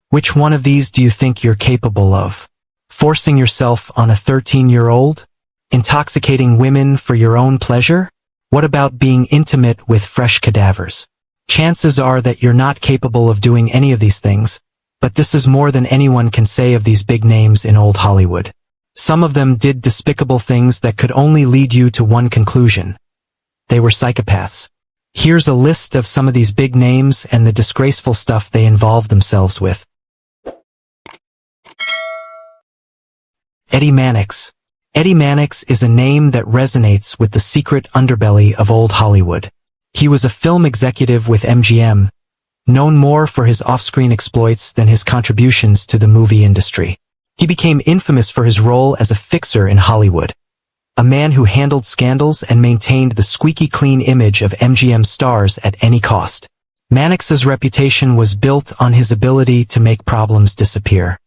Which one of these do you think you're capable of? Forcing yourself on a 13-year-old? Intoxicating women for your own pleasure? What about being intimate with fresh cadavers? Chances are that you're not capable of doing any of these things, but this is more than anyone can say of these big names in old Hollywood. Some of them did despicable things that could only lead you to one conclusion. They were psychopaths. Here's a list of some of these big names and the disgraceful stuff they involved themselves with. Eddie Manx. Eddie Manx is a name that resonates with the secret underbelly of old Hollywood. He was a film executive with MGM, known more for his off-screen exploits than his contributions to the movie industry. He became infamous for his role as a fixer in Hollywood, a man who handled scandals and maintained the squeaky clean image of MGM stars at any cost. Manx's reputation was built on his ability to make problems disappear.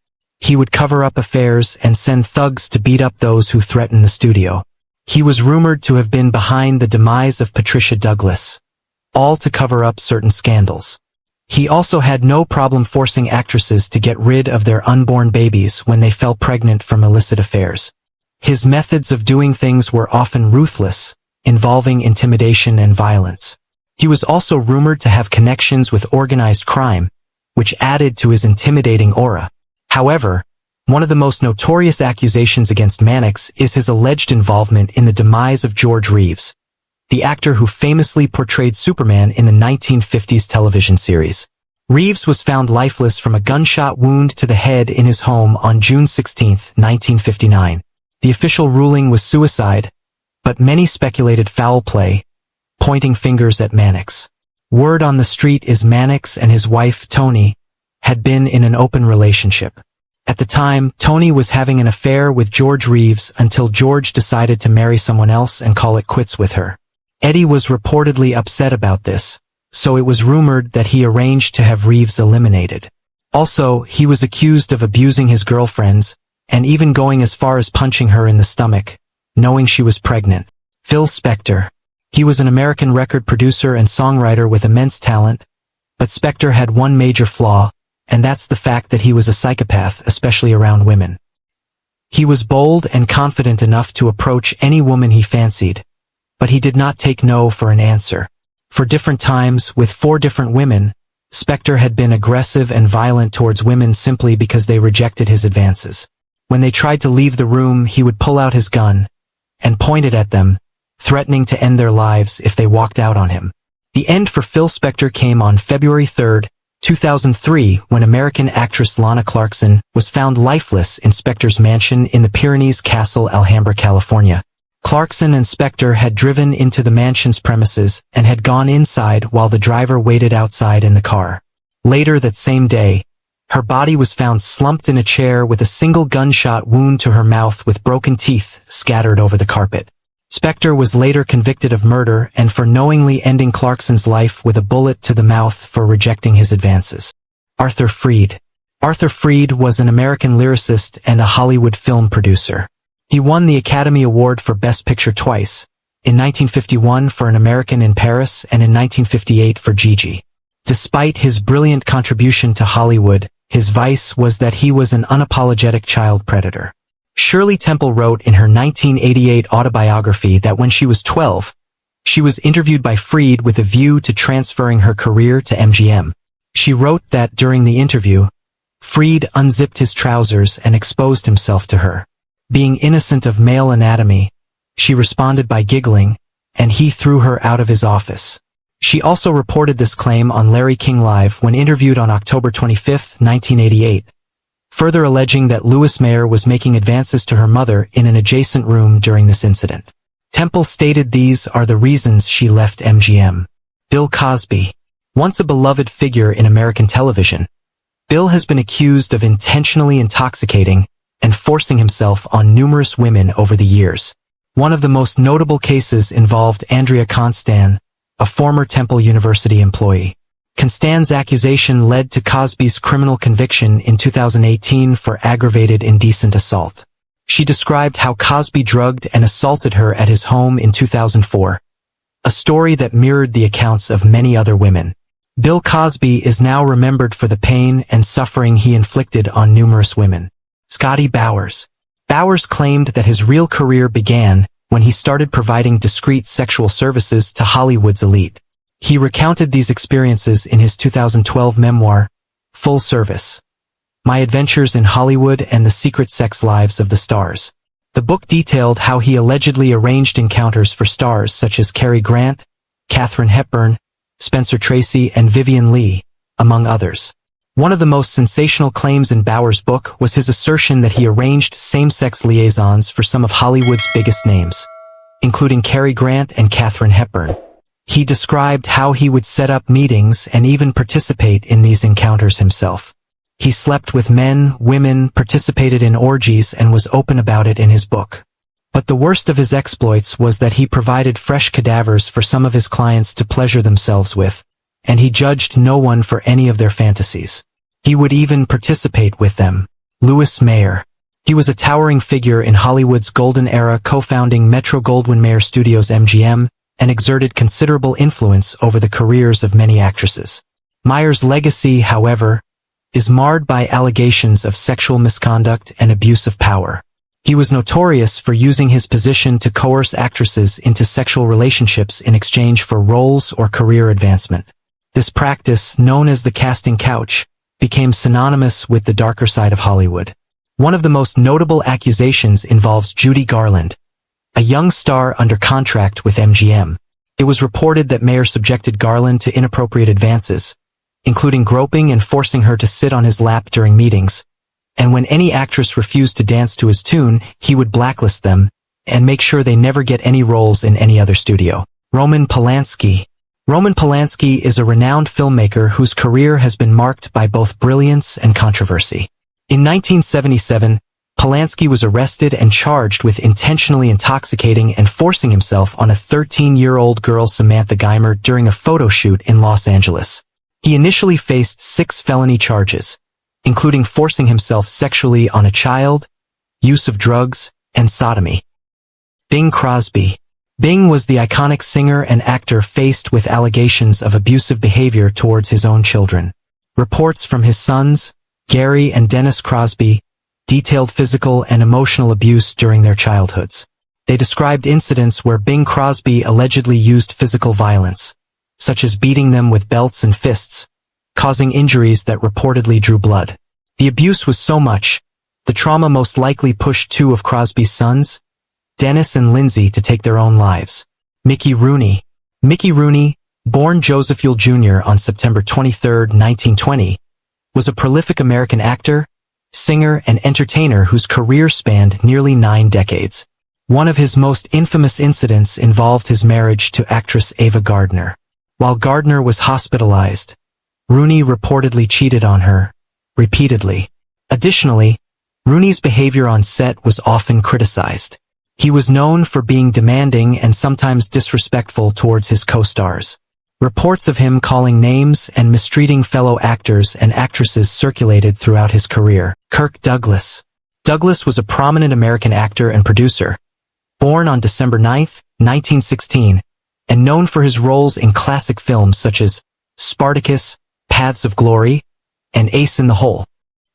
He would cover up affairs and send thugs to beat up those who threatened the studio. He was rumored to have been behind the demise of Patricia Douglas, all to cover up certain scandals. He also had no problem forcing actresses to get rid of their unborn babies when they fell pregnant from illicit affairs. His methods of doing things were often ruthless, involving intimidation and violence. He was also rumored to have connections with organized crime, which added to his intimidating aura. However, one of the most notorious accusations against Manx is his alleged involvement in the demise of George Reeves, the actor who famously portrayed Superman in the 1950s television series. Reeves was found lifeless from a gunshot wound to the head in his home on June 16, 1959. The official ruling was suicide, but many speculated foul play, pointing fingers at Manx. Word on the street is Manx and his wife, Toni, had been in an open relationship. At the time, Toni was having an affair with George Reeves until George decided to marry someone else and call it quits with her. Eddie was reportedly upset about this, so it was rumored that he arranged to have Reeves eliminated. Also, he was accused of abusing his girlfriends, and even going as far as punching her in the stomach, knowing she was pregnant. Phil Spectre. He was an American record producer and songwriter with immense talent, but Spectre had one major flaw, and that's the fact that he was a psychopath, especially around women. He was bold and confident enough to approach any woman he fancied, but he did not take no for an answer. For different times, with 4 different women, Spectre had been aggressive and violent towards women simply because they rejected his advances. When they tried to leave the room, he would pull out his gun and point it at them, threatening to end their lives if they walked out on him. The end for Phil Spectre came on February 3, 2003, when American actress Lana Clarkson was found lifeless in Spectre's mansion in the Pyrenees Castle, Alhambra, California. Clarkson and Spectre had driven into the mansion's premises and had gone inside while the driver waited outside in the car. Later that same day, her body was found slumped in a chair with a single gunshot wound to her mouth with broken teeth scattered over the carpet. Spectre was later convicted of murder and for knowingly ending Clarkson's life with a bullet to the mouth for rejecting his advances. Arthur Freed. Arthur Freed was an American lyricist and a Hollywood film producer. He won the Academy Award for Best Picture twice, in 1951 for An American in Paris and in 1958 for Gigi. Despite his brilliant contribution to Hollywood, his vice was that he was an unapologetic child predator. Shirley Temple wrote in her 1988 autobiography that when she was 12, she was interviewed by Freed with a view to transferring her career to MGM. She wrote that during the interview, Freed unzipped his trousers and exposed himself to her. Being innocent of male anatomy, she responded by giggling, and he threw her out of his office. She also reported this claim on Larry King Live when interviewed on October 25, 1988, further alleging that Louis Mayer was making advances to her mother in an adjacent room during this incident. Temple stated these are the reasons she left MGM. Bill Cosby. Once a beloved figure in American television, Bill has been accused of intentionally intoxicating and forcing himself on numerous women over the years. One of the most notable cases involved Andrea Constand, a former Temple University employee. Constand's accusation led to Cosby's criminal conviction in 2018 for aggravated indecent assault. She described how Cosby drugged and assaulted her at his home in 2004, a story that mirrored the accounts of many other women. Bill Cosby is now remembered for the pain and suffering he inflicted on numerous women. Scotty Bowers. Bowers claimed that his real career began when he started providing discreet sexual services to Hollywood's elite. He recounted these experiences in his 2012 memoir, Full Service: My Adventures in Hollywood and the Secret Sex Lives of the Stars. The book detailed how he allegedly arranged encounters for stars such as Cary Grant, Katharine Hepburn, Spencer Tracy, and Vivien Leigh, among others. One of the most sensational claims in Bowers' book was his assertion that he arranged same-sex liaisons for some of Hollywood's biggest names, including Cary Grant and Katharine Hepburn. He described how he would set up meetings and even participate in these encounters himself. He slept with men, women, participated in orgies, and was open about it in his book. But the worst of his exploits was that he provided fresh cadavers for some of his clients to pleasure themselves with, and he judged no one for any of their fantasies. He would even participate with them. Louis Mayer. He was a towering figure in Hollywood's golden era, co-founding Metro-Goldwyn-Mayer Studios MGM, and exerted considerable influence over the careers of many actresses. Mayer's legacy, however, is marred by allegations of sexual misconduct and abuse of power. He was notorious for using his position to coerce actresses into sexual relationships in exchange for roles or career advancement. This practice, known as the casting couch, became synonymous with the darker side of Hollywood. One of the most notable accusations involves Judy Garland, a young star under contract with MGM. It was reported that Mayer subjected Garland to inappropriate advances, including groping and forcing her to sit on his lap during meetings, and when any actress refused to dance to his tune, he would blacklist them and make sure they never get any roles in any other studio. Roman Palansky. Roman Palansky is a renowned filmmaker whose career has been marked by both brilliance and controversy. In 1977, Palansky was arrested and charged with intentionally intoxicating and forcing himself on a 13-year-old girl, Samantha Geimer, during a photo shoot in Los Angeles. He initially faced 6 felony charges, including forcing himself sexually on a child, use of drugs, and sodomy. Bing Crosby. Bing was the iconic singer and actor faced with allegations of abusive behavior towards his own children. Reports from his sons, Gary and Dennis Crosby, detailed physical and emotional abuse during their childhoods. They described incidents where Bing Crosby allegedly used physical violence, such as beating them with belts and fists, causing injuries that reportedly drew blood. The abuse was so much, the trauma most likely pushed 2 of Crosby's sons, Dennis and Lindsay, to take their own lives. Mickey Rooney. Mickey Rooney, born Joseph Yule Jr. on September 23, 1920, was a prolific American actor, singer, and entertainer whose career spanned nearly 9 decades. One of his most infamous incidents involved his marriage to actress Ava Gardner. While Gardner was hospitalized, Rooney reportedly cheated on her, repeatedly. Additionally, Rooney's behavior on set was often criticized. He was known for being demanding and sometimes disrespectful towards his co-stars. Reports of him calling names and mistreating fellow actors and actresses circulated throughout his career. Kirk Douglas. Douglas was a prominent American actor and producer, born on December 9, 1916, and known for his roles in classic films such as Spartacus, Paths of Glory, and Ace in the Hole.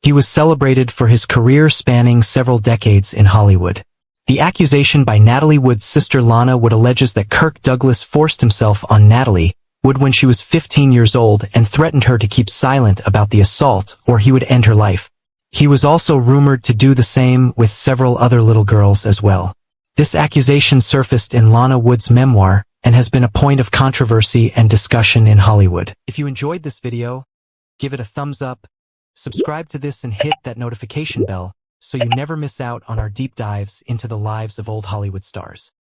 He was celebrated for his career spanning several decades in Hollywood. The accusation by Natalie Wood's sister Lana Wood alleges that Kirk Douglas forced himself on Natalie Wood when she was 15 years old and threatened her to keep silent about the assault or he would end her life. He was also rumored to do the same with several other little girls as well. This accusation surfaced in Lana Wood's memoir and has been a point of controversy and discussion in Hollywood. If you enjoyed this video, give it a thumbs up, subscribe to this, and hit that notification bell so you never miss out on our deep dives into the lives of old Hollywood stars.